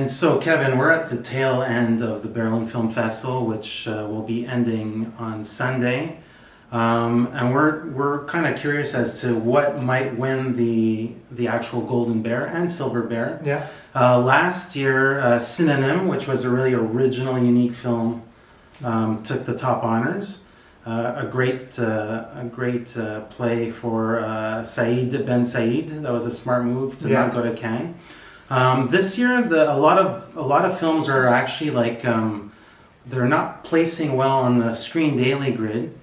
And so, Kevin, we're at the tail end of the Berlin Film Festival, which will be ending on Sunday. And we're kind of curious as to what might win the actual Golden Bear and Silver Bear. Yeah. Last year, Synonym, which was a really original, unique film, took the top honors. A great play for Said Ben Said. That was a smart move to not go to Cannes. This year, a lot of films are actually like they're not placing well on the Screen Daily grid.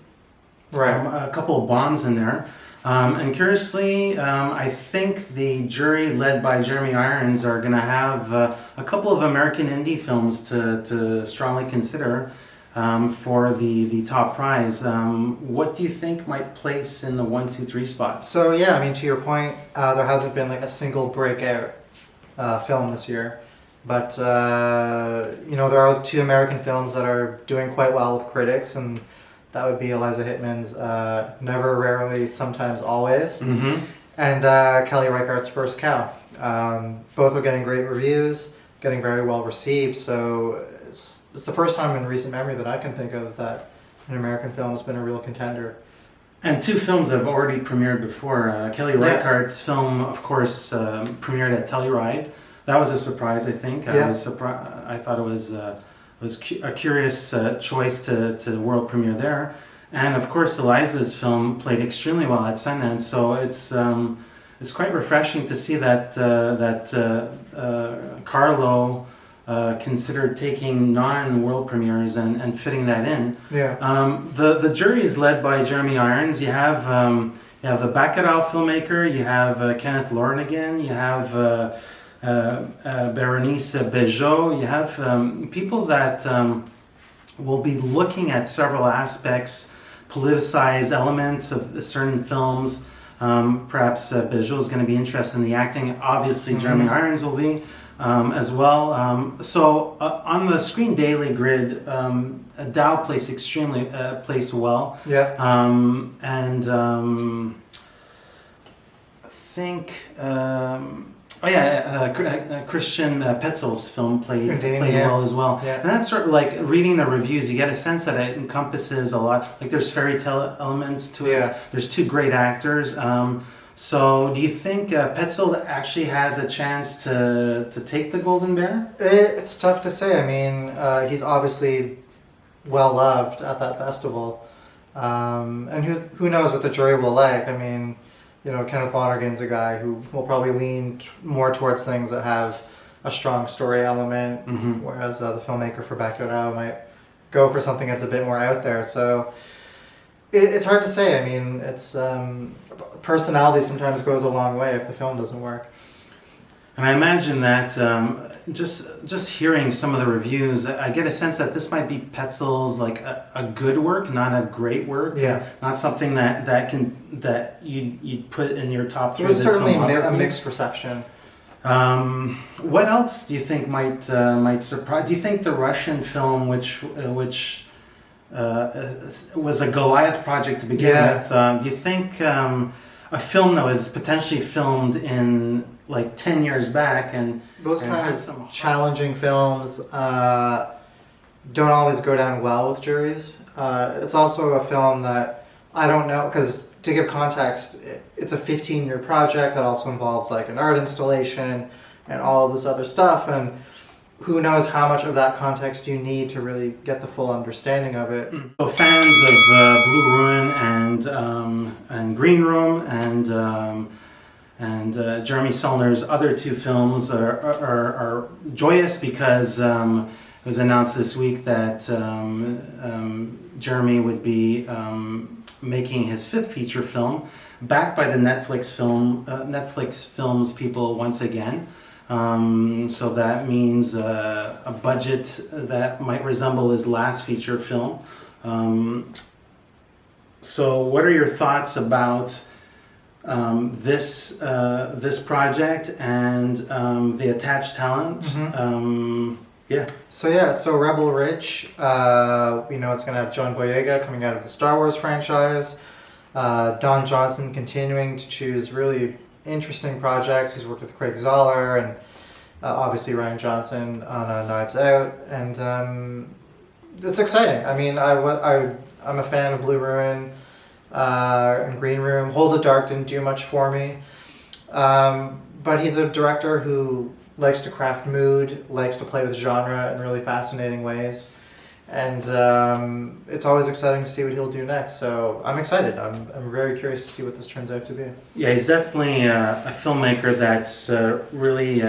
Right. A couple of bombs in there. And curiously, I think the jury led by Jeremy Irons are going to have a couple of American indie films to strongly consider for the top prize. What do you think might place in the 1, 2, 3 spots? So yeah, I mean, to your point, there hasn't been like a single breakout film this year, but there are 2 American films that are doing quite well with critics, and that would be Eliza Hittman's Never, Rarely, Sometimes, Always, and Kelly Reichardt's First Cow. Both are getting great reviews, getting very well received, so it's the first time in recent memory that I can think of that an American film has been a real contender. And 2 films that have already premiered before. Kelly Reichardt's film, of course, premiered at Telluride. That was a surprise, I think. Yeah. I thought it was a curious choice to world premiere there. And of course, Eliza's film played extremely well at Sundance. So it's quite refreshing to see that Carlo considered taking non-world premieres and fitting that in. Yeah. The jury is led by Jeremy Irons. You have the Bacurau filmmaker. You have Kenneth Lonergan. You have Berenice Bejo. You have people that will be looking at several aspects, politicized elements of certain films. Perhaps Bejo is going to be interested in the acting. Obviously, Jeremy Irons will be. As well. So on the Screen Daily grid, Dow placed extremely placed well. Yeah. I think Christian Petzel's film played well as well. Yeah. And that's sort of like reading the reviews. You get a sense that it encompasses a lot. Like there's fairy tale elements to it. There's 2 great actors. So, do you think Petzel actually has a chance to take the Golden Bear? It's tough to say. I mean, he's obviously well loved at that festival, and who knows what the jury will like. I mean, Kenneth Lonergan's a guy who will probably lean more towards things that have a strong story element, whereas the filmmaker for Bacurau might go for something that's a bit more out there. So. It's hard to say. I mean, it's personality sometimes goes a long way if the film doesn't work. And I imagine that just hearing some of the reviews, I get a sense that this might be Petzel's like a good work, not a great work. Yeah. Not something that you'd put in your top 3. It was certainly a mixed reception. What else do you think might surprise? Do you think the Russian film, which was a Goliath project to begin with. Do you think a film that was potentially filmed in like 10 years back and those kind of challenging films don't always go down well with juries. It's also a film that I don't know, because to give context, it's a 15-year project that also involves like an art installation and all of this other stuff, and who knows how much of that context you need to really get the full understanding of it. So fans of Blue Ruin and Green Room and Jeremy Saulnier's other 2 films are joyous because it was announced this week that Jeremy would be making his 5th feature film, backed by the Netflix Films people once again. So that means a budget that might resemble his last feature film. So what are your thoughts about this project and the attached talent? So Rebel Ridge, we know it's going to have John Boyega coming out of the Star Wars franchise. Don Johnson continuing to choose really interesting projects. He's worked with Craig Zoller, and Obviously, Ryan Johnson on Knives Out, and it's exciting. I mean, I'm a fan of Blue Ruin and Green Room. Hold the Dark didn't do much for me, but he's a director who likes to craft mood, likes to play with genre in really fascinating ways. And it's always exciting to see what he'll do next. So I'm excited. I'm very curious to see what this turns out to be. Yeah, he's definitely a filmmaker that's really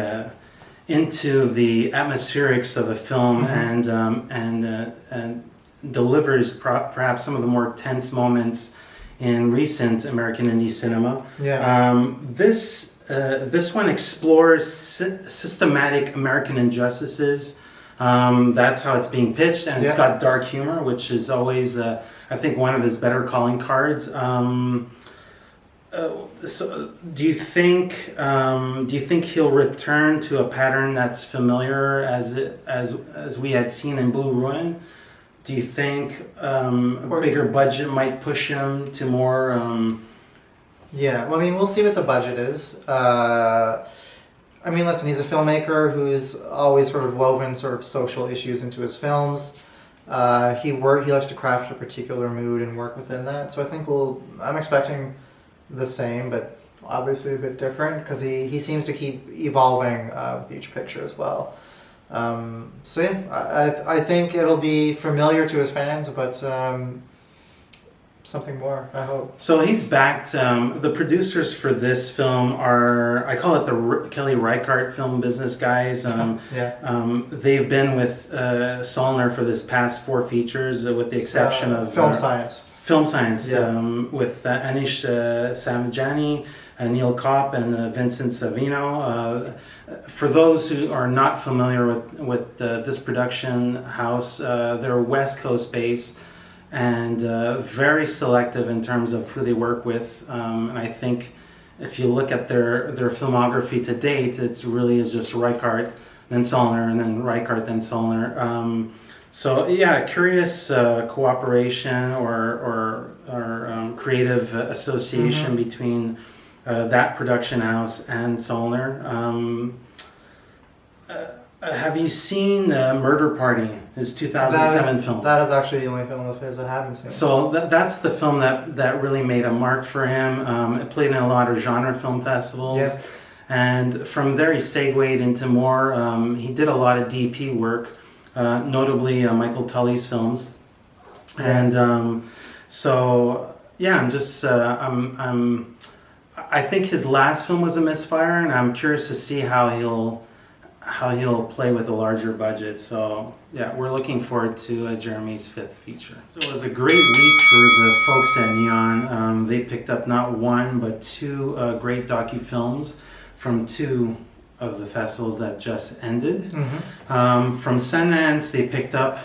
into the atmospherics of a film, and delivers perhaps some of the more tense moments in recent American indie cinema. Yeah. This one explores systematic American injustices. That's how it's being pitched, and it's got dark humor, which is always, I think, one of his better calling cards. So do you think he'll return to a pattern that's familiar as we had seen in Blue Ruin? Do you think a bigger budget might push him to more? Yeah, well, I mean, we'll see what the budget is. I mean, listen, he's a filmmaker who's always sort of woven sort of social issues into his films. He likes to craft a particular mood and work within that. So I think I'm expecting the same, but obviously a bit different, because he seems to keep evolving with each picture as well. So yeah, I think it'll be familiar to his fans, but something more, I hope. So he's backed. The producers for this film are, I call it the Kelly Reichardt film business guys. They've been with Saulnier for this past 4 features, with the exception of Film Science. Film Science, with Anish Samjani, Neil Kopp, and Vincent Savino. For those who are not familiar with this production house, they're West Coast based and very selective in terms of who they work with. And I think if you look at their filmography to date, it's really is just Reichardt, then Saulnier, and then Reichardt, then Saulnier. So yeah, curious cooperation or creative association between that production house and Saulnier. Have you seen Murder Party, his 2007 film? That is actually the only film of his I haven't seen. So that's the film that really made a mark for him. It played in a lot of genre film festivals. Yeah. And from there he segued into more, he did a lot of DP work, notably Michael Tully's films. And so, yeah, I'm just, I think his last film was a misfire, and I'm curious to see how he'll play with a larger budget. So yeah, we're looking forward to Jeremy's 5th feature. So it was a great week for the folks at Neon. They picked up not one but 2 great docu-films from 2 of the festivals that just ended. From Sundance, they picked up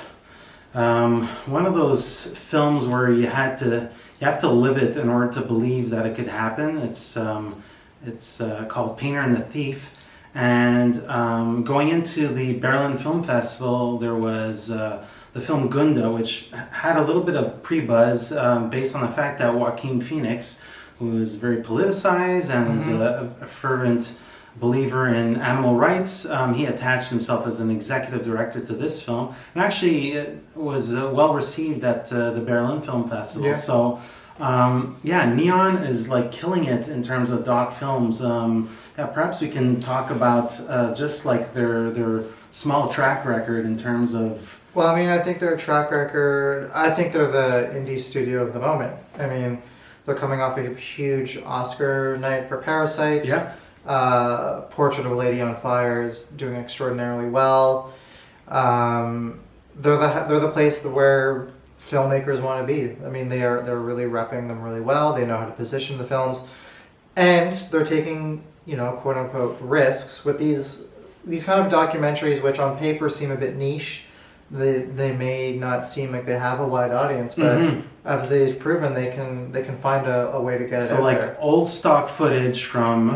one of those films where you have to live it in order to believe that it could happen. It's called Painter and the Thief. And going into the Berlin Film Festival, there was the film Gunda, which had a little bit of pre-buzz based on the fact that Joaquin Phoenix, who is very politicized and is a fervent believer in animal rights, he attached himself as an executive director to this film, and actually it was well received at the Berlin Film Festival. Yeah. So Neon is like killing it in terms of doc films. Perhaps we can talk about just like their small track record in terms of. Well, I mean, I think their track record. I think they're the indie studio of the moment. I mean, they're coming off a huge Oscar night for Parasite. Yeah. Portrait of a Lady on Fire is doing extraordinarily well. They're the place where filmmakers want to be. I mean, they're really repping them really well. They know how to position the films, and they're taking, quote unquote, risks with these kind of documentaries, which on paper seem a bit niche. They may not seem like they have a wide audience, but as they've proven, they can find a way to get it out like there. Old stock footage from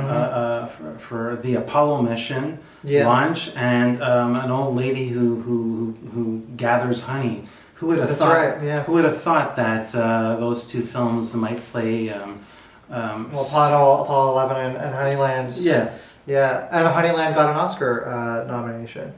for the Apollo mission launch, and an old lady who gathers honey. Who would have That's thought? right, yeah. Who would have thought that those 2 films might play? Apollo 11 and Honeyland. Yeah. Yeah, and Honeyland got an Oscar nomination.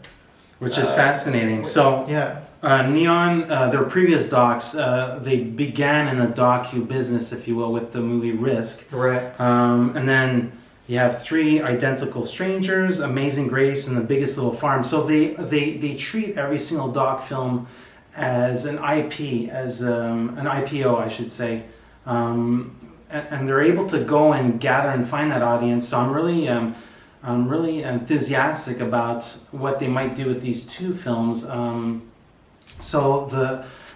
Which is fascinating. So, Yeah. Neon, their previous docs, they began in the docu business, if you will, with the movie Risk. Right. And then you have Three Identical Strangers, Amazing Grace, and The Biggest Little Farm. So they treat every single doc film as an IP, as an IPO, I should say. And they're able to go and gather and find that audience. So I'm really enthusiastic about what they might do with these two films. So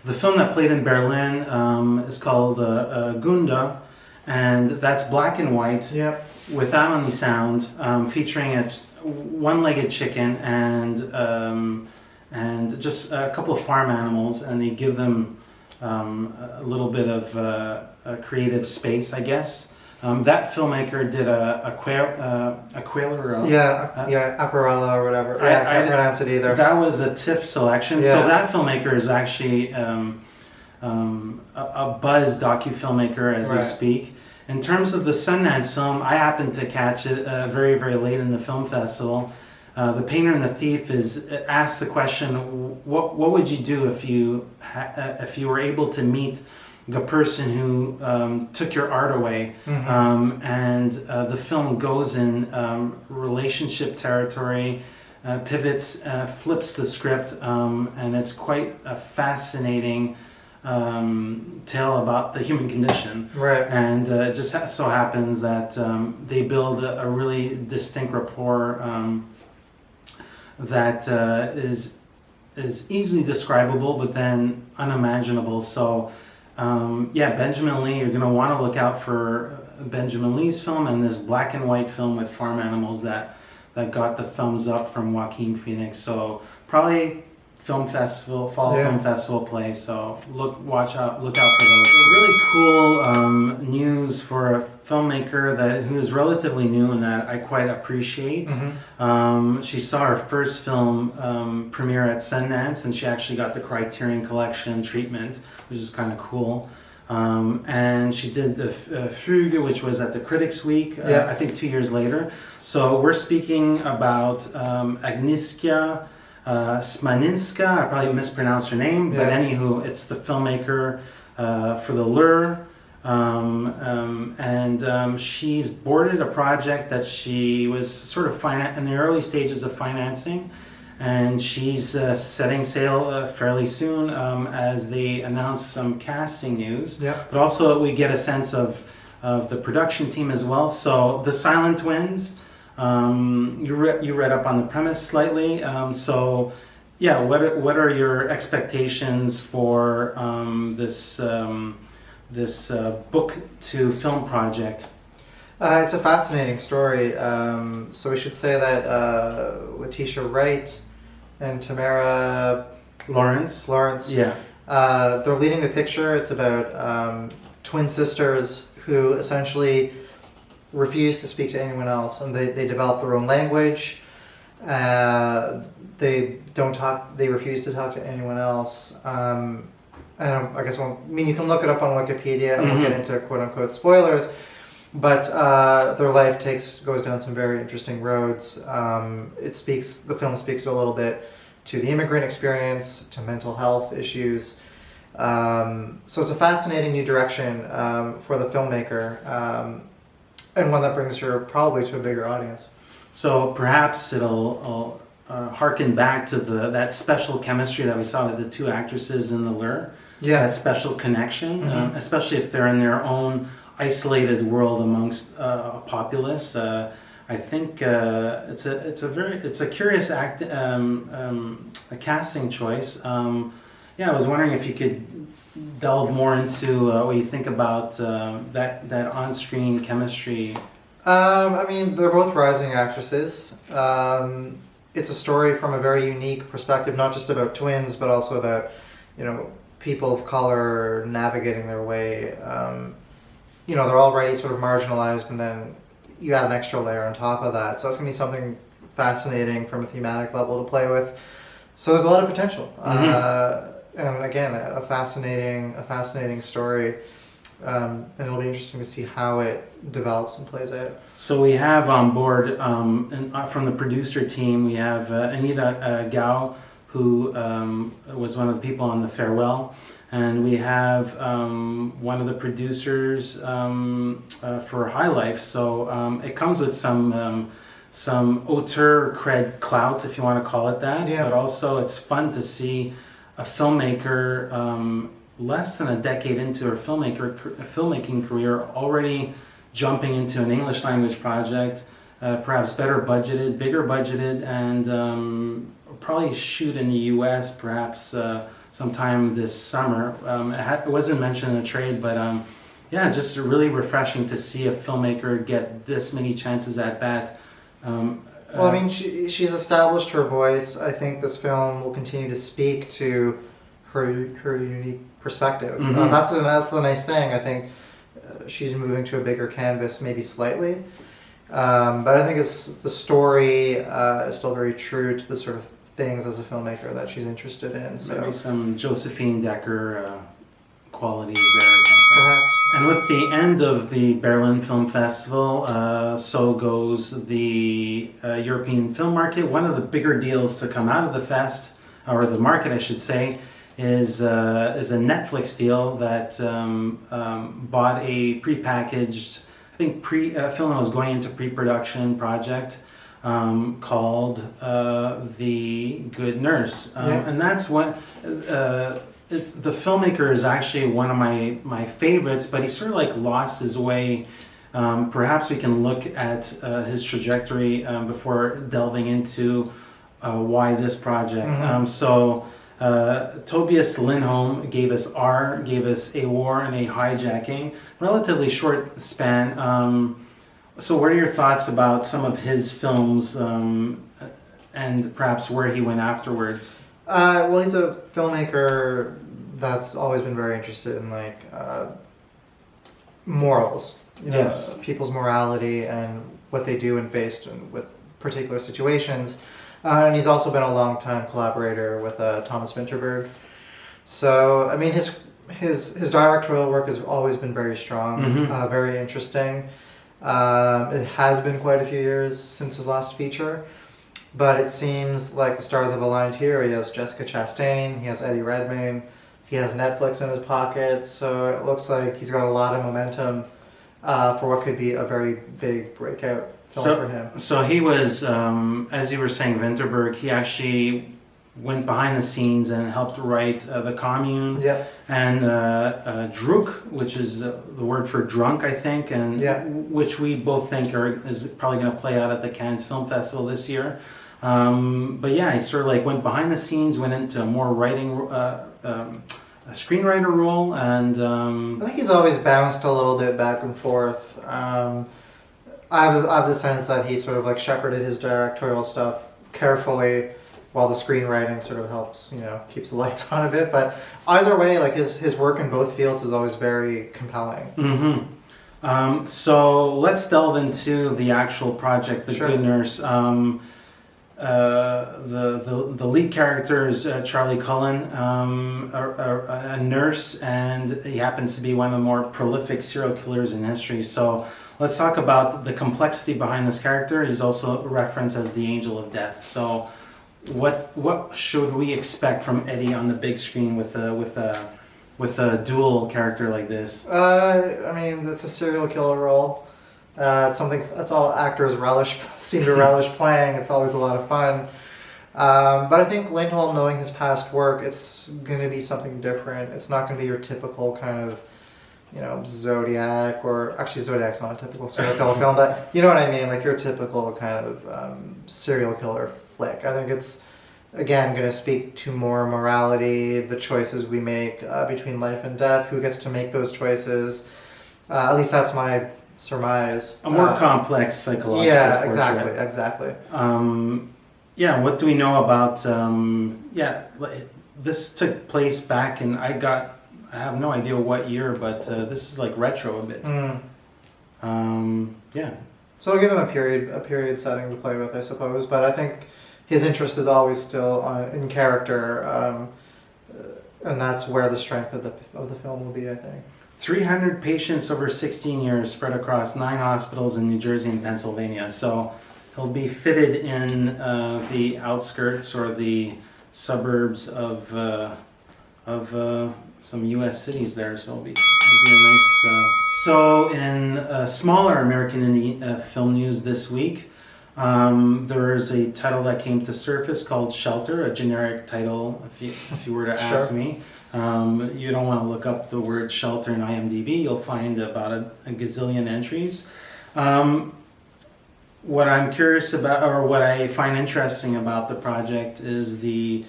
the film that played in Berlin is called Gunda, and that's black and white. Yep. Without any sound, featuring a one-legged chicken and just a couple of farm animals, and they give them a little bit of a creative space, I guess. That filmmaker did a quail. Aquarella or whatever. I can't pronounce it either. That was a TIFF selection. Yeah. So that filmmaker is actually a buzz docu-filmmaker as we speak. In terms of the Sundance film, I happened to catch it very, very late in the film festival. The Painter and the Thief is asked the question, what would you do if you were able to meet the person who took your art away? Mm-hmm. And the film goes in relationship territory, pivots, flips the script, and it's quite a fascinating tale about the human condition. Right. And it just so happens that they build a really distinct rapport that is easily describable, but then unimaginable. So, Benjamin Lee, you're going to want to look out for Benjamin Lee's film and this black and white film with farm animals that got the thumbs up from Joaquin Phoenix. So probably film festival, fall film festival play. So look out for those. Really cool news for a filmmaker who is relatively new and that I quite appreciate. Mm-hmm. She saw her first film premiere at Sundance, and she actually got the Criterion Collection treatment, which is kind of cool. And she did the Fugue, which was at the Critics Week, I think 2 years later. So we're speaking about Agnieszka Smoczynska. I probably mispronounced her name, but anywho, it's the filmmaker for The Lure. And she's boarded a project that she was sort of in the early stages of financing, and she's setting sail fairly soon as they announce some casting news. Yep. But also we get a sense of the production team as well. So the Silent Twins, you read up on the premise slightly. What are your expectations for this book to film project? It's a fascinating story. So we should say that Letitia Wright and Tamara Lawrence. They're leading the picture. It's about twin sisters who essentially refuse to speak to anyone else, and they develop their own language. They don't talk. They refuse to talk to anyone else. And I guess you can look it up on Wikipedia, and we'll get into quote unquote spoilers. But their life goes down some very interesting roads. The film speaks a little bit to the immigrant experience, to mental health issues. So it's a fascinating new direction for the filmmaker, and one that brings her probably to a bigger audience. So perhaps it'll harken back to that special chemistry that we saw with the two actresses in The Lure. Yeah, that special connection, especially if they're in their own isolated world amongst a populace. I think it's a curious a casting choice. I was wondering if you could delve more into what you think about that on-screen chemistry. They're both rising actresses. It's a story from a very unique perspective, not just about twins, but also about, people of color navigating their way. They're already sort of marginalized, and then you add an extra layer on top of that. So that's going to be something fascinating from a thematic level to play with. So there's a lot of potential. And again, a fascinating story. and it'll be interesting to see how it develops and plays out. So we have on board, from the producer team, we have Anita Gao, who was one of the people on The Farewell. And we have one of the producers for High Life. So it comes with some auteur cred clout, if you want to call it that. Yeah. But also it's fun to see a filmmaker less than a decade into her filmmaking career already jumping into an English language project, perhaps bigger budgeted, and probably shoot in the US perhaps sometime this summer. It wasn't mentioned in the trade, but yeah, just really refreshing to see a filmmaker get this many chances at bat. Well, I mean, she's established her voice. I think this film will continue to speak to her unique perspective. Mm-hmm. That's the nice thing. I think she's moving to a bigger canvas, maybe slightly, but I think the story is still very true to the sort of things as a filmmaker that she's interested in. So maybe some Josephine Decker qualities there or something. perhaps. And with the end of the Berlin Film Festival, so goes the European film market. One of the bigger deals to come out of the fest, or the market I should say, is a Netflix deal that bought a prepackaged, I think film that was going into pre-production project called The Good Nurse. And that's what the filmmaker is actually one of my favorites, but he sort of like lost his way. Perhaps we can look at his trajectory before delving into why this project. Tobias Lindholm gave us R, gave us A War and a Hijacking, relatively short span. So what are your thoughts about some of his films and perhaps where he went afterwards? Well, he's a filmmaker that's always been very interested in like morals, Yes. people's morality and what they do and faced with particular situations. And he's also been a long-time collaborator with Thomas Vinterberg. So, I mean, his directorial work has always been very strong, very interesting. It has been quite a few years since his last feature, but it seems like the stars have aligned here. He has Jessica Chastain, he has Eddie Redmayne, he has Netflix in his pocket, so it looks like he's got a lot of momentum for what could be a very big breakout film for him. So he was, as you were saying, Vinterberg, he actually went behind the scenes and helped write The Commune and Druk, which is the word for drunk, I think, and which we both think is probably going to play out at the Cannes Film Festival this year. But yeah, he sort of like went behind the scenes, went into more writing, a screenwriter role, and I think he's always bounced a little bit back and forth. I have the sense that he sort of like shepherded his directorial stuff carefully, while the screenwriting sort of helps, keeps the lights on a bit. But either way, like his work in both fields is always very compelling. So let's delve into the actual project, The Good Nurse. The lead character is Charlie Cullen, a nurse, and he happens to be one of the more prolific serial killers in history. So let's talk about the complexity behind this character. He's also referenced as the Angel of Death. So what should we expect from Eddie on the big screen with a dual character like this? I mean, it's a serial killer role. It's something that's all actors seem to relish playing. It's always a lot of fun. But I think Lindholm, knowing his past work, it's going to be something different. It's not going to be your typical kind of, Zodiac, or actually Zodiac's not a typical serial killer film, but you know what I mean, like your typical kind of serial killer flick. I think it's, again, going to speak to more morality, the choices we make between life and death, who gets to make those choices. At least that's my surmise. A more complex psychological portrait. Exactly. What do we know about, this took place back in, I have no idea what year, but this is like retro a bit. So I'll give him a period setting to play with, I suppose, but I think his interest is always still in character. and that's where the strength of the film will be, I think. 300 patients over 16 years spread across 9 hospitals in New Jersey and Pennsylvania. So he'll be fitted in the outskirts or the suburbs of some U.S. cities there. So it'll be a nice. So in smaller American indie film news this week, there's a title that came to surface called Shelter, a generic title. If you were to ask me. You don't want to look up the word shelter in IMDb. You'll find about a gazillion entries. What I'm curious about, or what I find interesting about the project, is the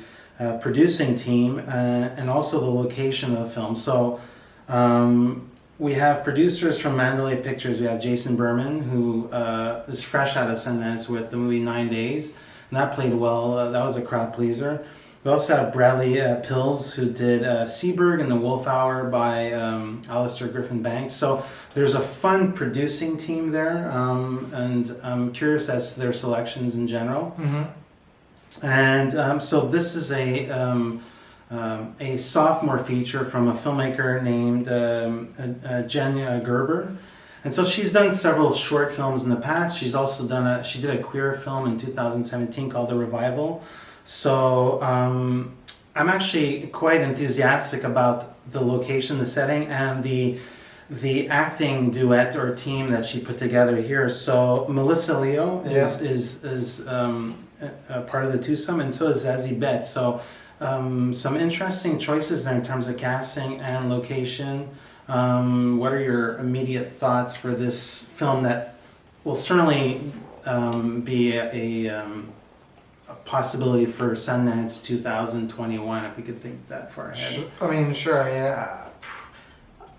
producing team and also the location of the film. So we have producers from Mandalay Pictures. We have Jason Berman, who is fresh out of Sundance with the movie 9 Days, and that played well. That was a crowd pleaser. We also have Bradley Pills, who did Seaberg and The Wolf Hour by Alistair Griffin Banks. So there's a fun producing team there, and I'm curious as to their selections in general. Mm-hmm. And so this is a sophomore feature from a filmmaker named Jen Gerber. And so she's done several short films in the past. She's also she did a queer film in 2017 called The Revival. So I'm actually quite enthusiastic about the location, the setting, and the acting duet or team that she put together here. So Melissa Leo is a part of the twosome, and so is Zazie Beetz. So some interesting choices there in terms of casting and location. What are your immediate thoughts for this film that will certainly be a possibility for Sundance 2021, if we could think that far ahead? I mean, sure. I mean,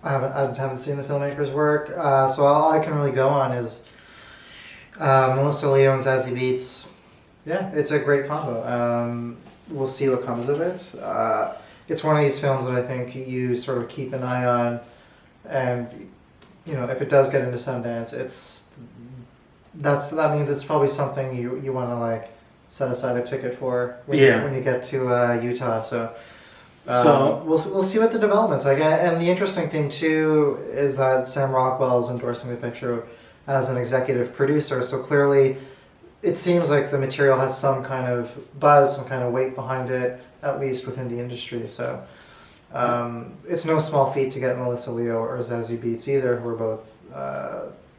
I haven't seen the filmmaker's work, so all I can really go on is Melissa Leo and Zazie Beetz. Yeah, it's a great combo. We'll see what comes of it. It's one of these films that I think you sort of keep an eye on, and if it does get into Sundance, that means it's probably something you want to set aside a ticket for when you get to Utah. So we'll see what the development's like. And the interesting thing too is that Sam Rockwell is endorsing the picture as an executive producer. So clearly, it seems like the material has some kind of buzz, some kind of weight behind it, at least within the industry. So it's no small feat to get Melissa Leo or Zazie Beetz either, who are both.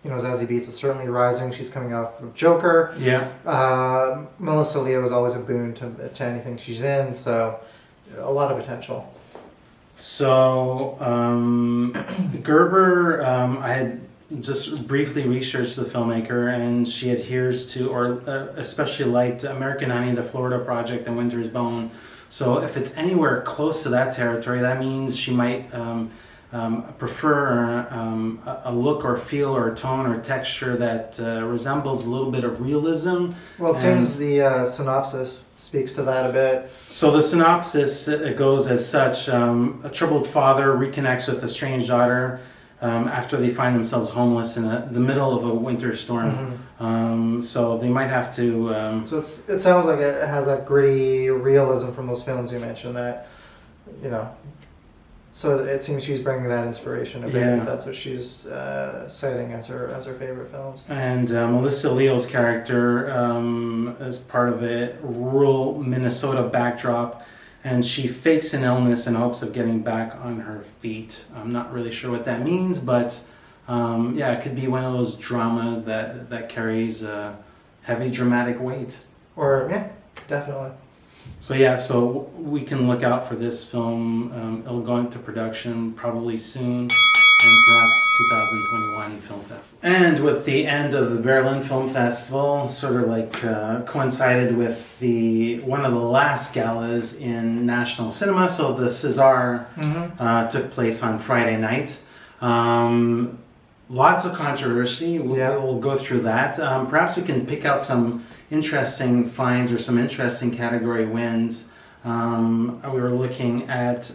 Zazie Beetz is certainly rising. She's coming off of Joker. Yeah. Melissa Leo is always a boon to anything she's in, so a lot of potential. So, Gerber, I had just briefly researched the filmmaker, and she adheres to, or especially liked, American Honey, The Florida Project, and Winter's Bone. So if it's anywhere close to that territory, that means she might prefer a look or feel or tone or texture that resembles a little bit of realism. Well, it seems the synopsis speaks to that a bit. So the synopsis goes as such. A troubled father reconnects with a strange daughter after they find themselves homeless in the middle of a winter storm. Mm-hmm. So they might have to... So it sounds like it has that gritty realism from those films you mentioned that, So it seems she's bringing that inspiration a bit. Yeah. That's what she's citing as her favorite films. And Melissa Leo's character is part of a rural Minnesota backdrop, and she fakes an illness in hopes of getting back on her feet. I'm not really sure what that means, but it could be one of those dramas that carries a heavy dramatic weight. Definitely. So we can look out for this film. It'll go into production probably soon, and perhaps 2021 Film Festival. And with the end of the Berlin Film Festival, sort of coincided with one of the last galas in national cinema. So the César took place on Friday night. Lots of controversy. We'll go through that. Perhaps we can pick out some interesting finds or some interesting category wins. We were looking at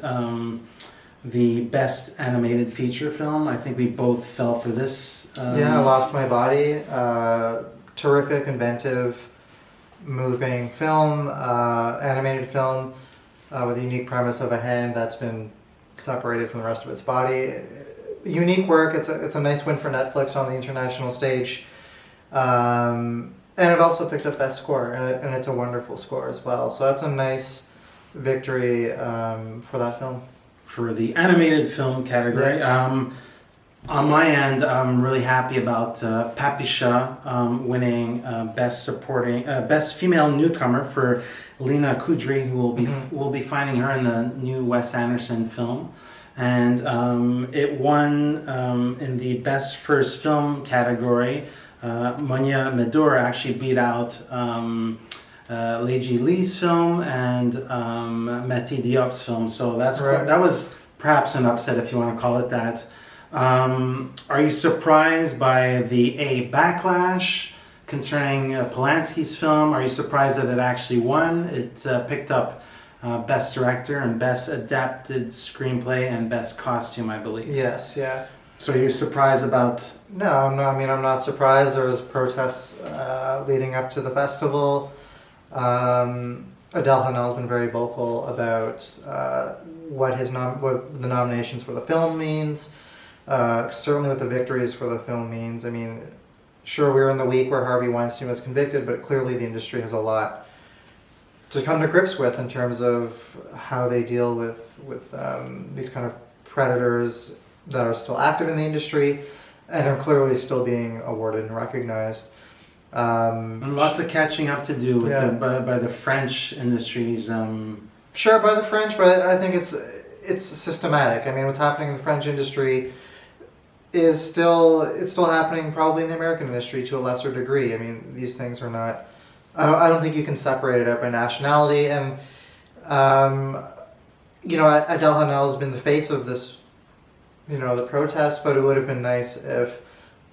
the best animated feature film. I think we both fell for this. I Lost My Body. Terrific, inventive, moving film, animated film. with a unique premise of a hand that's been separated from the rest of its body. Unique work. It's a nice win for Netflix on the international stage. And it also picked up Best Score, and it's a wonderful score as well. So that's a nice victory for that film. For the animated film category, on my end, I'm really happy about Papisha winning Best Female Newcomer for Lena Kudry, who will be finding her in the new Wes Anderson film. And it won in the Best First Film category. Monia Medor actually beat out Leiji Lee's film and Mati Diop's film. So that was perhaps an upset, if you want to call it that. Are you surprised by the backlash concerning Polanski's film? Are you surprised that it actually won? It picked up Best Director and Best Adapted Screenplay and Best Costume, I believe. Yes, yeah. So you're surprised about... No, I'm not surprised. There was protests leading up to the festival. Adele Hanel's been very vocal about what the nominations for the film means. Certainly what the victories for the film means. I mean, sure, we were in the week where Harvey Weinstein was convicted, but clearly the industry has a lot to come to grips with in terms of how they deal with these kind of predators that are still active in the industry and are clearly still being awarded and recognized. And lots of catching up to do with by the French industries. Sure, by the French, but I think it's systematic. I mean, what's happening in the French industry is still happening probably in the American industry to a lesser degree. I mean, these things are not... I don't think you can separate it out by nationality. And, Adele Hanel has been the face of this, the protest, but it would have been nice if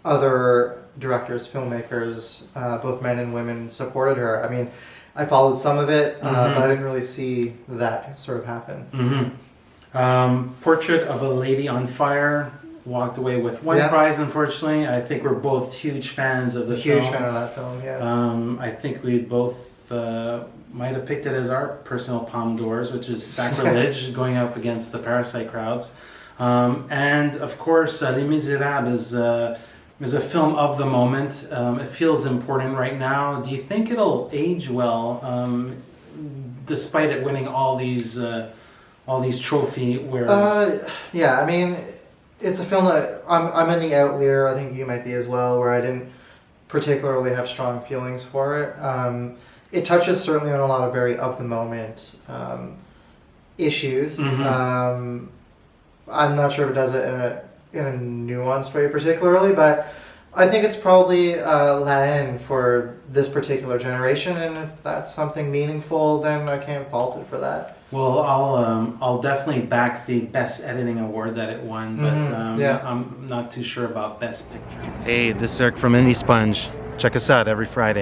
other directors, filmmakers, both men and women, supported her. I mean, I followed some of it, but I didn't really see that sort of happen. Portrait of a Lady on Fire walked away with one prize, unfortunately. I think we're both huge fans of the film. Huge fan of that film, yeah. I think we both might have picked it as our personal Palme d'Ors, which is sacrilege, going up against the Parasite crowds. And of course, Les Miserables is a film of the moment. It feels important right now. Do you think it'll age well, despite it winning all these trophy winners? Yeah, I mean, it's a film that I'm in the outlier. I think you might be as well, where I didn't particularly have strong feelings for it. It touches certainly on a lot of very of the moment issues. I'm not sure if it does it in a nuanced way particularly, but I think it's probably Latin for this particular generation, and if that's something meaningful, then I can't fault it for that. Well, I'll definitely back the Best Editing Award that it won, but I'm not too sure about Best Picture. Hey, this is Eric from IndieSponge. Check us out every Friday.